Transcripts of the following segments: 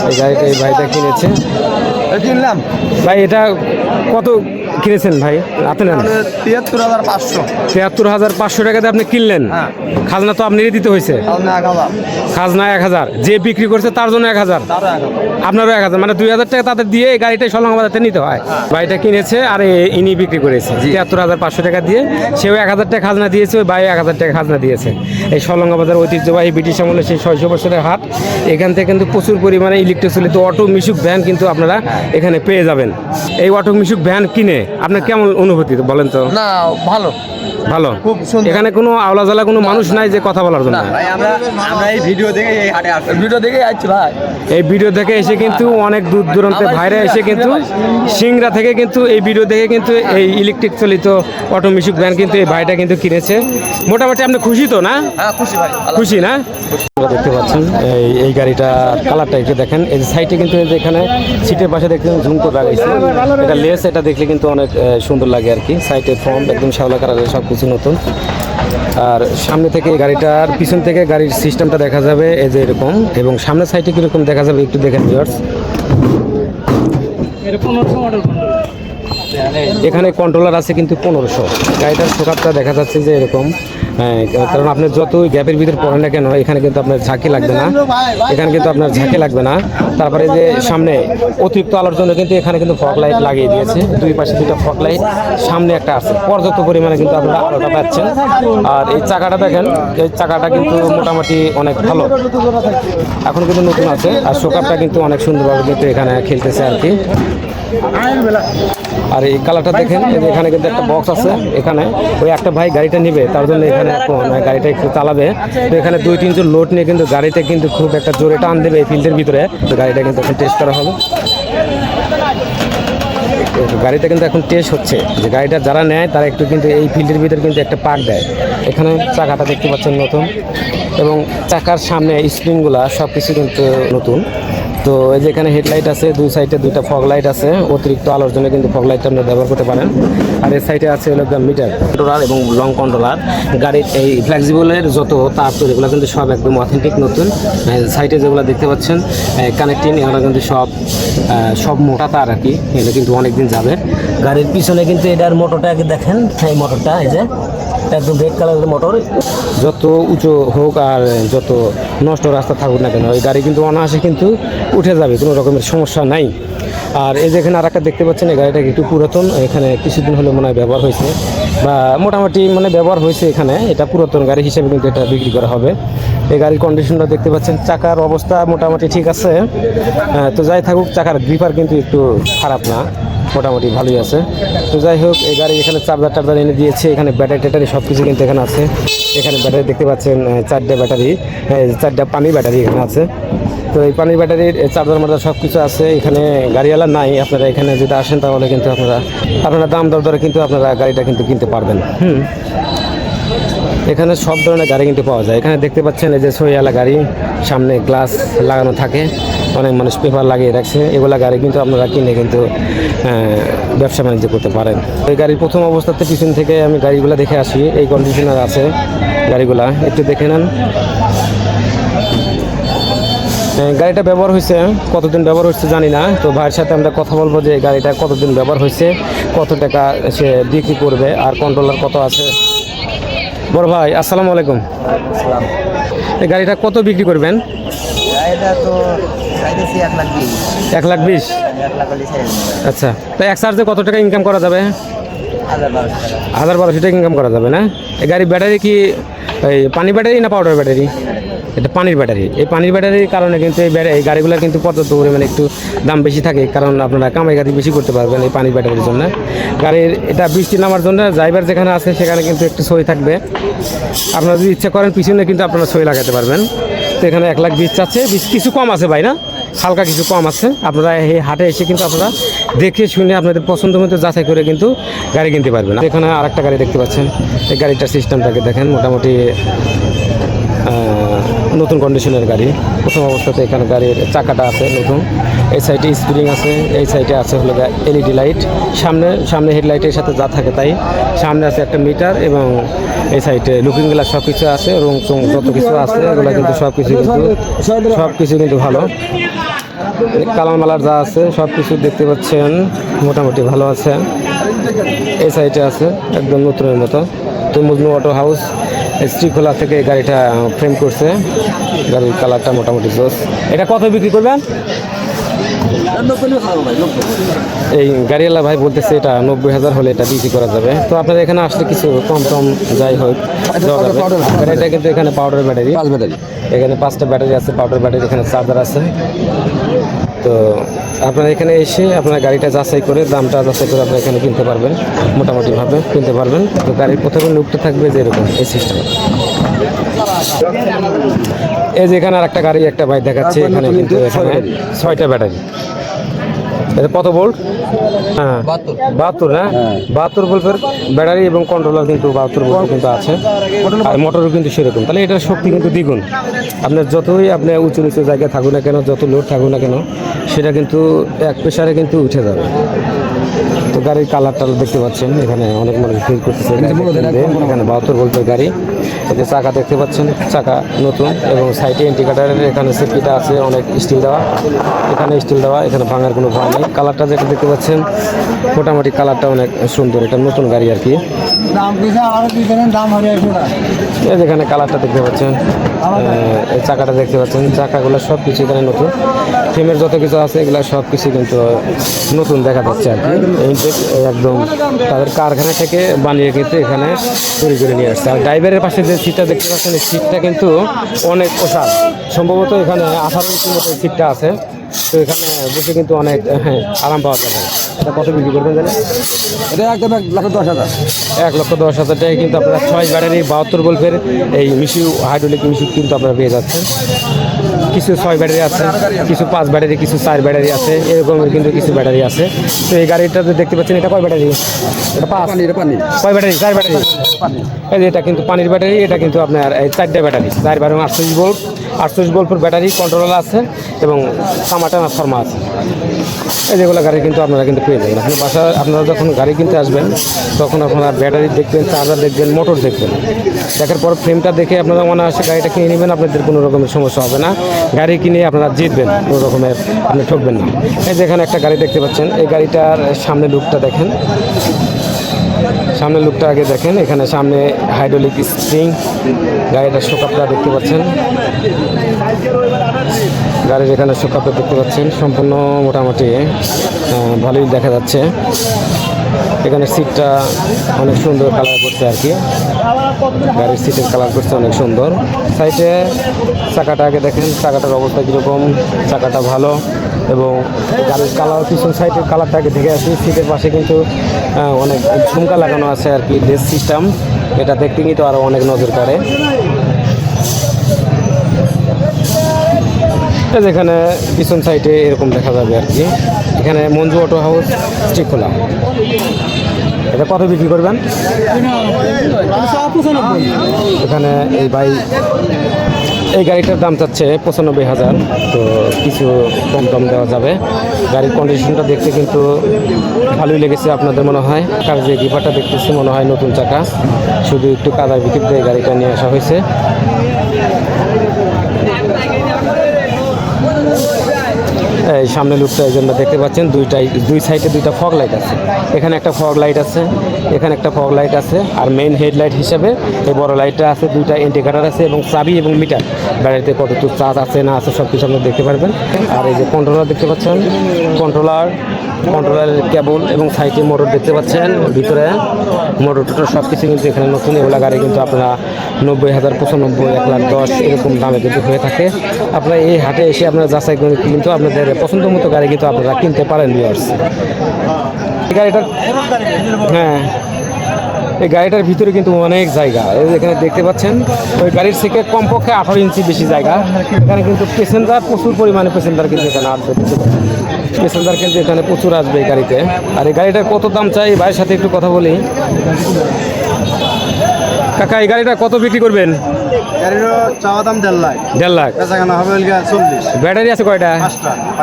এই গাড়িটা এই ভাইটা কিনেছে, কিনলাম ভাই এটা কত কিনেছেন ভাই? আপনি নেন ৭৩,৫০০। ৭৩,৫০০ টাকাতে আপনি কিনলেন। হ্যাঁ। খাজনা তো আপনারই দিতে হয়েছে। খাজনা ১,০০০, যে বিক্রি করছে তার জন্য ১,০০০, আপনারও ১,০০০, মানে ২,০০০ টাকা তাদের দিয়ে এই গাড়িটাই সলঙ্গ বাজারতে নিতে হয়। গাড়িটা কিনেছে আর ইনি বিক্রি করেছে ৭৩,৫০০ টাকা দিয়ে। সেও ১,০০০ টাকা খাজনা দিয়েছে, ওই ভাই ১,০০০ টাকা খাজনা দিয়েছে। এই সলঙ্গ বাজার ঐতিহ্যবাহী ব্রিটিশ আমলে সেই ৬০০ বছরের হাট। এখান থেকে কিন্তু প্রচুর পরিমাণে ইলেকট্রিক চালিত অটো মিশুক ভ্যান কিন্তু আপনারা এখানে পেয়ে যাবেন। এই অটো মিশুক ভ্যান কিনে আপনার কেমন অনুভূতি বলেন তো? না, ভালো ভালো, খুব সুন্দর। এখানে কোনো আওলা জ্বালা কোনো মানুষ নাই যে কথা বলার জন্য। ভাই আমরা এই ভিডিও দেখে এই হাটে আসছি, ভিডিও দেখে আসছি ভাই। এই ভিডিও দেখে এসে কিন্তু অনেক দূর দূরান্তে ভাইরা এসে কিন্তু সিংড়া থেকে কিন্তু এই ভিডিও দেখে কিন্তু এই ইলেকট্রিক চালিত অটো মিশুক ভ্যান কিন্তু এই ভাইটা কিন্তু কিনেছে। মোটামুটি আপনি খুশি তো না? হ্যাঁ খুশি ভাই, খুশি না? দেখতে পাচ্ছেন এই গাড়িটার কালারটা একটু দেখেন। এই যে সাইডে কিন্তু এই যে এখানে সিটের পাশে দেখছেন ঝুম করে লাগাইছে, এটা লেস, এটা দেখলে কিন্তু অনেক সুন্দর লাগে আর কি। সাইডের ফর্ম একদম শ্যাওলা কালারের, সব কিছু নতুন। আর সামনে থেকে গাড়িটার পিছন থেকে গাড়ির সিস্টেমটা দেখা যাবে এই যে এরকম, এবং সামনের সাইডে কীরকম দেখা যাবে একটু দেখেন ভিউয়ার্স। এখানে কন্ট্রোলার আছে কিন্তু ১৫০০। গাড়িটার শোকাপটা দেখা যাচ্ছে যে এরকম, কারণ আপনি যতই গ্যাপের ভিতরে পড়েন না কেন এখানে কিন্তু আপনার ঝাঁকি লাগবে না, এখানে কিন্তু আপনার ঝাঁকি লাগবে না। তারপরে যে সামনে অতিরিক্ত আলোর জন্য কিন্তু এখানে কিন্তু ফগ লাইট লাগিয়ে দিয়েছে, দুই পাশে দুইটা ফগ লাইট, সামনে একটা আছে, পর্যাপ্ত পরিমাণে কিন্তু আপনারা আলোটা পাচ্ছেন। আর এই চাকাটা দেখেন, এই চাকাটা কিন্তু মোটামুটি অনেক ভালো, এখন কিন্তু নতুন আছে। আর শোকাপটা কিন্তু অনেক সুন্দরভাবে কিন্তু এখানে খেলতেছে আর কি। আর এই কালারটা দেখেন, এখানে কিন্তু একটা বক্স আছে, এখানে ওই একটা ভাই গাড়িটা নেবে তার জন্য এখানে এখন গাড়িটা একটু চালাবে। তো এখানে ২-৩ জন লোড নিয়ে কিন্তু গাড়িটা কিন্তু খুব একটা জোরে টান দেবে এই ফিল্ডের ভিতরে। তো গাড়িটা কিন্তু এখন টেস্ট করা হবে, গাড়িটা কিন্তু এখন টেস্ট হচ্ছে। যে গাড়িটা যারা নেয় তারা একটু কিন্তু এই ফিল্ডের ভিতরে কিন্তু একটা পাক দেয়। এখানে চাকাটা দেখতে পাচ্ছেন নতুন, এবং চাকার সামনে স্প্রিংগুলা সব কিছু কিন্তু নতুন। তো এই যে এখানে হেডলাইট আছে, দুই সাইডে দুইটা ফগ লাইট আছে, অতিরিক্ত আলোর জন্য কিন্তু ফগ লাইটটা আপনারা ব্যবহার করতে পারেন। আর এই সাইডে আছে হলো মিটার কন্ট্রোলার এবং লং কন্ট্রোলার। গাড়ির এই ফ্লেক্সিবলের যত তার তো এগুলো কিন্তু সব একদম অথেন্টিক নতুন। সাইডে যেগুলো দেখতে পাচ্ছেন কানেক্টিং, এগুলো কিন্তু সব মোটা তার আর কি, এগুলো কিন্তু অনেকদিন যাবে। গাড়ির পিছনে কিন্তু এটার মোটরটা আগে দেখেন, এই মোটরটা এই যে একদম রেড কালারের মোটর। যত উঁচু হোক আর যত নষ্ট রাস্তা থাকুক না কেন, এই গাড়ি কিন্তু অনায়াসে কিন্তু উঠে যাবে, কোনো রকমের সমস্যা নাই। আর এই যেখানে আর একটা দেখতে পাচ্ছেন, এই গাড়িটা একটু পুরাতন, এখানে কিছুদিন হলে মনে হয় ব্যবহার হয়েছে, বা মোটামুটি মানে ব্যবহার হয়েছে এখানে। এটা পুরাতন গাড়ি হিসেবে কিন্তু এটা বিক্রি করা হবে। এই গাড়ির কন্ডিশনটা দেখতে পাচ্ছেন, চাকার অবস্থা মোটামুটি ঠিক আছে। তো যাই থাকুক, চাকার গ্রিপার কিন্তু একটু খারাপ না, মোটামুটি ভালোই আছে। তো যাই হোক, এই গাড়ি এখানে চার্জার এনে দিয়েছে, এখানে ব্যাটারি ট্যাটারি সব কিছু কিন্তু এখানে আছে। এখানে ব্যাটারি দেখতে পাচ্ছেন 4টে ব্যাটারি, 4টা পানি ব্যাটারি এখানে আছে। তো এই পানির ব্যাটারির চার্জার মার্জার সব কিছু আছে এখানে। গাড়িওয়ালা নাই, আপনারা এখানে যদি আসেন তাহলে কিন্তু আপনারা দাম দর ধরে কিন্তু আপনারা গাড়িটা কিন্তু কিনতে পারবেন। এখানে সব ধরনের গাড়ি কিন্তু পাওয়া যায়। এখানে দেখতে পাচ্ছেন এই যে সইওয়ালা গাড়ি, সামনে গ্লাস লাগানো থাকে, অনেক মানুষ পেপার লাগিয়ে রাখছে। এগুলা গাড়ি কিন্তু আপনারা কিনে কিন্তু ব্যবসা বাণিজ্য করতে পারেন। এই গাড়ির প্রথম অবস্থাতে পিছন থেকে আমি গাড়িগুলো দেখে আসি, এই কন্ডিশনার আছে গাড়িগুলা, একটু দেখে নেন। গাড়িটা ব্যবহার হয়েছে, কতদিন ব্যবহার হচ্ছে জানি না। তো ভাইয়ের সাথে আমরা কথা বলবো যে গাড়িটা কতদিন ব্যবহার হয়েছে, কত টাকা সে বিক্রি করবে, আর কন্ট্রোলার কত আছে। বড় ভাই আসসালামু আলাইকুম। এই গাড়িটা কত বিক্রি করবেন? তো 1,20,000। আচ্ছা, তো এক চার্জে কত টাকা ইনকাম করা যাবে? 1,000-1,200 টাকা ইনকাম করা যাবে না? এই গাড়ির ব্যাটারি কি এই পানি ব্যাটারি না পাউডার ব্যাটারি? এটা পানির ব্যাটারি। এই পানির ব্যাটারির কারণে কিন্তু এই গাড়িগুলোর কিন্তু পর্যাপ্ত পরিমাণে একটু দাম বেশি থাকে, কারণ আপনারা কামাই গাড়ি বেশি করতে পারবেন এই পানির ব্যাটারির জন্য। গাড়ির এটা বৃষ্টি নামার জন্য ড্রাইভার যেখানে আছে সেখানে কিন্তু একটু সই থাকবে। আপনারা যদি ইচ্ছা করেন পিছনে কিন্তু আপনারা সই লাগাতে পারবেন। তো এখানে 1,20,000 চাচ্ছে, কিছু কম আছে ভাই না? হালকা কিছু কম আছে। আপনারা এই হাটে এসে কিন্তু আপনারা দেখে শুনে আপনাদের পছন্দ মতো যাচাই করে কিন্তু গাড়ি কিনতে পারবেন। এখানে আরেকটা গাড়ি দেখতে পাচ্ছেন, এই গাড়িটার সিস্টেমটাকে দেখেন, মোটামুটি নতুন কন্ডিশনের গাড়ি। প্রথম অবস্থাতে এখানে গাড়ির চাকাটা আছে নতুন, এই সাইডে স্প্রিং আছে, এই সাইডে আছে হলো এলইডি লাইট, সামনে হেডলাইটের সাথে যা থাকে তাই। সামনে আছে একটা মিটার, এবং এই সাইডে লুকিং গ্লাস সব কিছু আছে, রং চং যত কিছু আছে এগুলো কিন্তু সব কিছু কিন্তু ভালো। কালার মালার যা আছে সব কিছু দেখতে পাচ্ছেন মোটামুটি ভালো আছে। এই সাইডে আছে একদম নতুনের মতো। তো মজনু অটো হাউস শ্রীখোলা থেকে এই গাড়িটা ফ্রেম করছে। গাড়ির কালারটা মোটামুটি জোস। এটা কত বিক্রি করবেন? এই গাড়িওয়ালা ভাই বলতেছে এটা 90,000 হলে এটা বিক্রি করা যাবে। তো আপনার এখানে আসলে কিছু কম টম যাই হোক দেওয়া যাবে। গাড়িটা কিন্তু এখানে পাউডার ব্যাটারি, এখানে 5টা ব্যাটারি আছে, পাউডার ব্যাটারি, এখানে চার্জার আছে। তো আপনারা এখানে এসে আপনার গাড়িটা যাচাই করে দামটা যাচাই করে আপনারা এখানে কিনতে পারবেন, মোটামুটিভাবে কিনতে পারবেন। তো গাড়ির প্রথমে লুকটা থাকবে যে এরকম এই সিস্টেম। এই যে এখানে আর একটা গাড়ি একটা বাইক দেখাচ্ছে, এখানে কিন্তু 6টা ব্যাটারি। এটা কত ভোল্ট? হ্যাঁ 72 না 72 ভোল্টের ব্যাটারি এবং কন্ট্রোলার কিন্তু 72 ভোল্ট কিন্তু আছে, আর মোটরও কিন্তু সেরকম। তাহলে এটার শক্তি কিন্তু দ্বিগুণ। আপনার যতই আপনি উঁচু নিচু জায়গায় থাকুন না কেন, যত লোড থাকুন না কেন, সেটা কিন্তু এক প্রেসারে কিন্তু উঠে যাবে। তো গাড়ির কালারটা দেখতে পাচ্ছেন, এখানে অনেক মানুষ ফিল করতেছে। এখানে 72 ভোল্টের গাড়ি। এতে চাকা দেখতে পাচ্ছেন, চাকা নতুন এবং সাইডে ইন্ডিকেটারের এখানে সেফটিটা আছে, অনেক স্টিল দেওয়া, এখানে স্টিল দেওয়া, এখানে ভাঙার কোনো ভয় নেই। কালারটা যেটা দেখতে পাচ্ছেন মোটামুটি কালারটা অনেক সুন্দর, এটা নতুন গাড়ি আর কি। এই যেখানে কালারটা দেখতে পাচ্ছেন, এই চাকাটা দেখতে পাচ্ছেন, চাকাগুলো সব কিছু এখানে নতুন। ফ্রেমের যত কিছু আছে এগুলো সব কিছু কিন্তু নতুন দেখা যাচ্ছে আর কি। একদম তাদের কারখানা থেকে বানিয়ে কিন্তু এখানে তৈরি করে নিয়ে আসছে। আর ড্রাইভারের পাশে যে সিটটা দেখতে পাচ্ছেন, এই সিটটা কিন্তু অনেক ওষার, সম্ভবত এখানে 18 ইঞ্চির মতো সিটটা আছে। তো এখানে বসে কিন্তু অনেক আরাম পাওয়া যাবে। এটা কত বিক্রি করবেন জানেন? এটা একদম 1,10,000। 1,10,000 টাকায় কিন্তু আপনারা 6 ব্যাটারি 72 ভোল্টের এই মিশিউ হাইড্রোলিক মিশিউ কিন্তু আপনারা পেয়ে যাচ্ছেন। কিছু 6 ব্যাটারি আছে, কিছু 5 ব্যাটারি, কিছু 4 ব্যাটারি আছে, এরকমের কিন্তু কিছু ব্যাটারি আছে। তো এই গাড়িটাতে দেখতে পাচ্ছেন এটা কয় ব্যাটারি? এটা 5। কয় ব্যাটারি? 4 ব্যাটারি। এই যে এটা কিন্তু পানির ব্যাটারি, এটা কিন্তু আপনার এই 4টা ব্যাটারি, 4 বারো 48 ভোল্ট, 48 ভোল্টের ব্যাটারি, কন্ট্রোলার আছে এবং সামাটানা ফর্মা আছে। এই যেগুলো গাড়ি কিন্তু আপনারা কিন্তু পেয়ে যাবেন। আপনি বাসায় আপনারা যখন গাড়ি কিনতে আসবেন তখন আপনারা ব্যাটারি দেখবেন, চার্জার দেখবেন, মোটর দেখবেন। দেখার পর ফ্রেমটা দেখে আপনারা মনে আসে গাড়িটা কিনে নেবেন, আপনাদের কোনো রকমের সমস্যা হবে না। গাড়ি কিনে আপনারা জিতবেন, কোনো রকমের আপনি ঠকবেন না। এই যেখানে একটা গাড়ি দেখতে পাচ্ছেন, এই গাড়িটার সামনে লুকটা দেখেন, সামনের লুকটা আগে দেখেন। এখানে সামনে হাইড্রোলিক স্প্রিং, গাড়িটার শোকাপটা দেখতে পাচ্ছেন, গাড়ির এখানে শোকাপটা দেখতে পাচ্ছেন, সম্পূর্ণ মোটামুটি ভালোই দেখা যাচ্ছে। এখানে সিটটা অনেক সুন্দর কালার করছে আর কি, গাড়ির সিটের কালার করছে অনেক সুন্দর। সাইডে চাকাটা আগে দেখেন, চাকাটার অবস্থা কীরকম, চাকাটা ভালো এবং গাড়ির কালার, পিছন সাইডের কালারটা আগে দেখে আসি। সিটের পাশে কিন্তু অনেক ঝুমকা লাগানো আছে আর কি, ডেস সিস্টেম, এটা দেখতে কিন্তু আরও অনেক নজর কাড়ে। যেখানে পিছন সাইডে এরকম দেখা যাবে আর কি। এখানে মঞ্জু অটো হাউস শ্রীখোলা। এটা কত বিক্রি করবেন? এখানে এই ভাই এই গাড়িটার দাম চাচ্ছে 95,000। তো কিছু কম টম দেওয়া যাবে। গাড়ির কন্ডিশনটা দেখতে কিন্তু ভালোই লেগেছে আপনাদের মনে হয়, কার যে গিফারটা দেখতেছি মনে হয় নতুন চাকা, শুধু একটু কাদার ভিতর দিয়ে গাড়িটা নিয়ে আসা হয়েছে। এই সামনে লুকটা এই জন্য দেখতে পাচ্ছেন, দুই সাইডে 2টা ফগ লাইট আছে। এখানে একটা ফগ লাইট আছে, এখানে একটা ফগ লাইট আছে, আর মেইন হেডলাইট হিসাবে এই বড় লাইটটা আছে, 2টা ইন্ডিকেটার আছে এবং চাবি এবং মিটার, গাড়িতে কতটুকু চার্জ আছে না আছে সব কিছু আপনারা দেখতে পারবেন। আর এই যে কন্ট্রোলার দেখতে পাচ্ছেন, কন্ট্রোলারের কেবল এবং সাইডে মোটর দেখতে পাচ্ছেন, ভিতরে মোটর টোটর সব কিছু কিন্তু এখানে নতুন। এগুলো গাড়ি কিন্তু আপনারা 90,000, 95, 1,10,000 এরকম দামে কিন্তু হয়ে থাকে। আপনারা এই হাটে এসে আপনারা যাচাই করে কিন্তু আপনাদের পছন্দ মতো গাড়ি কিন্তু আপনারা কিনতে পারেন ভিউয়ার্স। এই গাড়িটার হ্যাঁ, এই গাড়িটার ভিতরে কিন্তু অনেক জায়গা, এখানে দেখতে পাচ্ছেন। ওই গাড়ির থেকে কমপক্ষে 18 ইঞ্চি বেশি জায়গা। এখানে কিন্তু প্যাসেঞ্জার প্রচুর পরিমাণে প্যাসেঞ্জার কিন্তু এখানে আসবে, প্যাসেঞ্জার কিন্তু এখানে প্রচুর আসবে এই গাড়িতে। আর এই গাড়িটার কত দাম চাই ভাইয়ের সাথে একটু কথা বলি। কাকা এই গাড়িটা কত বিক্রি করবেন? চাওয়া দাম 1.5 লাখ। ব্যাটারি আছে কয়টা?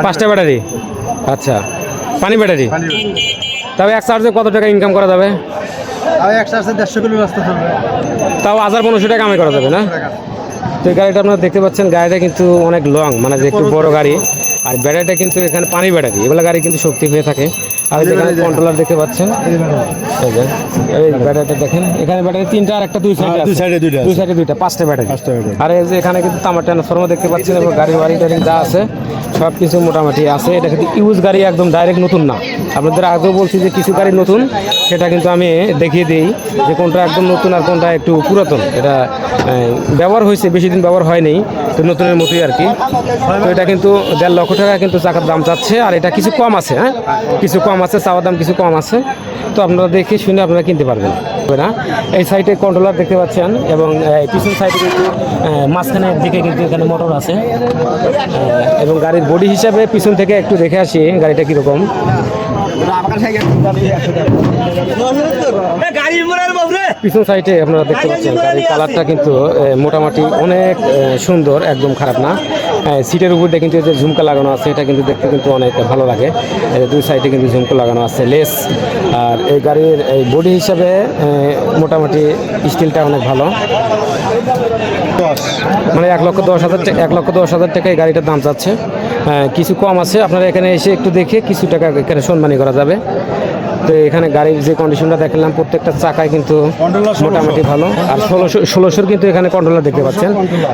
5টা ব্যাটারি। আচ্ছা, পানি ব্যাটারি। তবে এক চার্জে কত টাকা ইনকাম করা যাবে? এক চার্জে 150 কিলো রাস্তা চলবে, তাও 1500 টাকা কামাই করা যাবে না? তো এই গাড়িটা আপনারা দেখতে পাচ্ছেন, গাড়িটা কিন্তু অনেক লং, মানে যে একটু বড় গাড়ি। আর ব্যাটারিটা কিন্তু এখানে পানি ব্যাটারি, এগুলো গাড়ি কিন্তু শক্তি হয়ে থাকে। আর এখানে কন্ট্রোলার দেখতে পাচ্ছেন, এই যে এই ব্যাটারিটা দেখেন, এখানে ব্যাটারি তিনটা আর একটা দুই সাইডে দুইটা পাঁচটা ব্যাটারি। আর এই যে এখানে কিন্তু তামার ট্রান্সফরমার দেখতে পাচ্ছেন এবং গাড়ি টাড়ি যা আছে সব কিছু মোটামুটি আছে। এটা কিন্তু ইউজ গাড়ি, একদম ডাইরেক্ট নতুন না। আপনাদের আগেও বলছি যে কিছু গাড়ি নতুন, সেটা কিন্তু আমি দেখিয়ে দিই যে কোনটা একদম নতুন আর কোনটা একটু পুরাতন। এটা ব্যবহার হয়েছে, বেশি দিন ব্যবহার হয়নি, তো নতুনের মতোই আর কি। তো এটা কিন্তু 1.5 লক্ষ টাকা কিন্তু চাকার দাম চাচ্ছে। আর এটা কিছু কম আছে, হ্যাঁ কিছু কম আছে, চাওয়ার দাম কিছু কম আছে। তো আপনারা দেখে শুনে আপনারা কিনতে পারবেন না। এই সাইডে কন্ট্রোলার দেখতে পাচ্ছেন এবং পিছন সাইডে কিন্তু মাঝখানের দিকে কিন্তু এখানে মোটর আছে। এবং গাড়ির বডি হিসাবে পিছন থেকে একটু দেখে আসি গাড়িটা কীরকম। পিছন সাইডে আপনারা দেখতে পাচ্ছেন গাড়ির কালারটা কিন্তু মোটামুটি অনেক সুন্দর, একদম খারাপ না। সিটের উপর দিয়ে কিন্তু যে ঝুমকা লাগানো আছে, এটা কিন্তু দেখতে কিন্তু অনেক ভালো লাগে। দুই সাইডে কিন্তু ঝুমকা লাগানো আছে, লেস। আর এই গাড়ির এই বডি হিসাবে মোটামুটি স্টিলটা অনেক ভালো। মানে 1,10,000 টাকা এই গাড়িটার দাম চাচ্ছে। কিছু কম আছে, আপনারা এখানে এসে একটু দেখে কিছু টাকা এখানে সম্মানী করা যাবে। তো এখানে গাড়ির যে কন্ডিশনটা দেখলাম, প্রত্যেকটা চাকায় কিন্তু মোটামুটি ভালো। আর 1600 কিন্তু এখানে কন্ট্রোলার দেখতে পাচ্ছেন।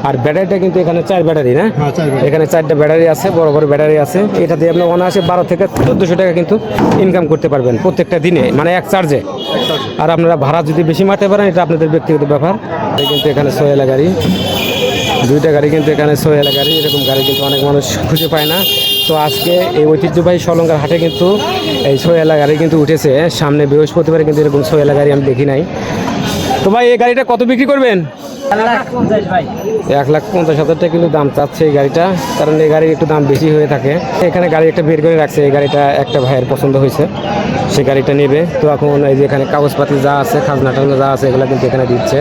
আর ব্যাটারিটা কিন্তু এখানে 4 ব্যাটারি, না এখানে 4টা ব্যাটারি আছে, বড় বড় ব্যাটারি আছে। এটা দিয়ে আপনি অনায়াসে 12 থেকে 1400 টাকা কিন্তু ইনকাম করতে পারবেন প্রত্যেকটা দিনে, মানে এক চার্জে। আর আপনারা ভাড়া যদি বেশি মারতে পারেন, এটা আপনাদের ব্যক্তিগত ব্যাপার। কিন্তু এখানে সোয়েলা গাড়ি, দুইটা গাড়ি কিন্তু এখানে সোয়েলা গাড়ি, এরকম গাড়ি কিন্তু অনেক মানুষ খুঁজে পায় না। তো আজকে এই ঐতিহ্যবাহী সলঙ্গার হাটে কিন্তু এই সোয়েলা গাড়ি কিন্তু উঠেছে। সামনে বৃহস্পতিবারে কিন্তু এরকম সোয়েলা গাড়ি আমি দেখি নাই। তো ভাই এই গাড়িটা কত বিক্রি করবেন? 1,50,000 টাকা কিন্তু দাম চাচ্ছে এই গাড়িটা, কারণ এই গাড়ির একটু দাম বেশি হয়ে থাকে। এখানে গাড়ি একটা বের করে রাখছে, এই গাড়িটা একটা ভাইয়ের পছন্দ হয়েছে, সে গাড়িটা নেবে। তো এখন এই যে এখানে কাগজপাতি যা আছে, খাজনা টাজনা যা আছে, এগুলো কিন্তু এখানে দিচ্ছে।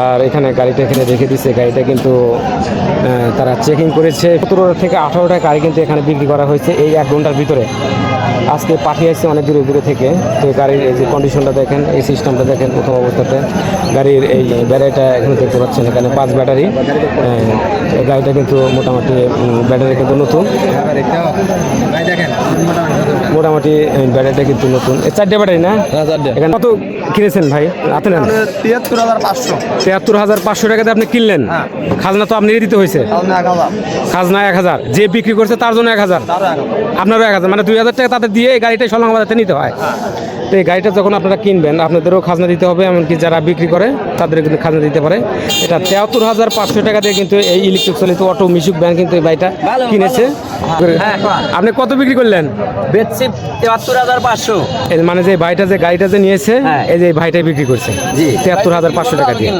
আর এখানে গাড়িটা এখানে রেখে দিচ্ছে। গাড়িটা কিন্তু তারা চেকিং করেছে। 17 থেকে 18টা গাড়ি কিন্তু এখানে বিক্রি করা হয়েছে এই 1 ঘন্টার ভিতরে। আজকে পাঠিয়েছে অনেক দূরে দূরে থেকে। তো গাড়ির এই যে কন্ডিশনটা দেখেন, এই সিস্টেমটা দেখেন প্রথম অবস্থাতে। গাড়ির এই ব্যাটারিটা এখানে দেখতে পাচ্ছেন, এখানে 5 ব্যাটারি। এই গাড়িটা কিন্তু মোটামুটি ব্যাটারি কিন্তু নতুন, মোটামুটি ব্যাটারিটা কিন্তু নতুন। এই 4টে ব্যাটারি, না এখানে কত কিনেছেন ভাই? আপনি নেন 73,500 টাকাতে আপনি কিনলেন। খাজনা তো আপনারই দিতে হয়েছে, খাজনা 1,000, যে বিক্রি করছে তার জন্য 1,000, আপনারও 1,000, মানে 2,000 টাকা তাদের দিয়ে এই গাড়িটা সলঙ্গাবাজাতে নিতে হয়। তো এই গাড়িটা যখন আপনারা কিনবেন, আপনাদেরও খাজনা দিতে হবে, এমনকি যারা বিক্রি করে তাদের কিন্তু খাজনা দিতে পারে। এটা 73,500 টাকা দিয়ে কিন্তু এই ইলেকট্রিক চালিত অটো মিশুক ভ্যান কিন্তু এই গাড়িটা কিনেছে। আপনি কত বিক্রি করলেন? 73,500। মানে যে ভাইটা যে গাড়িটা যে নিয়েছে, এই যে ভাইটাই বিক্রি করছে 73,500 টাকা দিয়ে।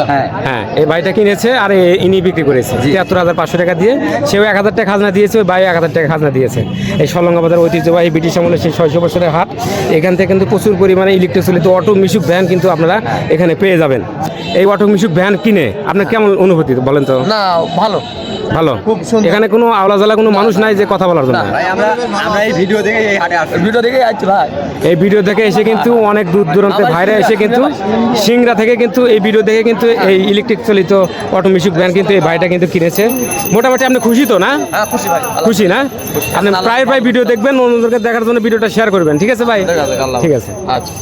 হ্যাঁ, এই ভাইটা কিনেছে আর ইনি বিক্রি করেছে 73,500 টাকা দিয়ে। সেও 1,000 টাকা খাজনা দিয়েছে, ওই ভাই 1,000 টাকা খাজনা দিয়েছে। এই সলঙ্গাবাজার ঐতিহ্যবাহী ব্রিটিশ আমলের সেই 600 বছরের হাট। এখান থেকে কিন্তু প্রচুর পরিমাণে ইলেকট্রিক চালিত অটো মিশুক ভ্যান কিন্তু আপনারা এখানে পেয়ে যাবেন। এই অটো মিশুক ভ্যান কিনে আপনার কেমন অনুভূতি বলেন তো? না, ভালো ভালো, খুব সুন্দর। এখানে কোনো আওলা জ্বালা কোনো মানুষ নাই যে কথা বলার জন্য। ভাই আমরা এই ভিডিও দেখে এই হাটে আসছি, ভিডিও দেখে আসছি ভাই। এই ভিডিও দেখে এসে কিন্তু অনেক দূর দূরান্তে ভাইরা এসে কিন্তু সিংড়া থেকে কিন্তু এই ভিডিও দেখে কিন্তু এই ইলেকট্রিক চালিত অটো মিশুক ভ্যান কিন্তু এই ভাইটা কিন্তু কিনেছে। মোটামুটি আপনি খুশি তো? না হ্যাঁ খুশি ভাই, খুশি না? আপনি প্রায় ভিডিও দেখবেন, অন্যদেরকে দেখার জন্য ভিডিওটা শেয়ার করবেন। ঠিক আছে ভাই, ঠিক আছে। আচ্ছা।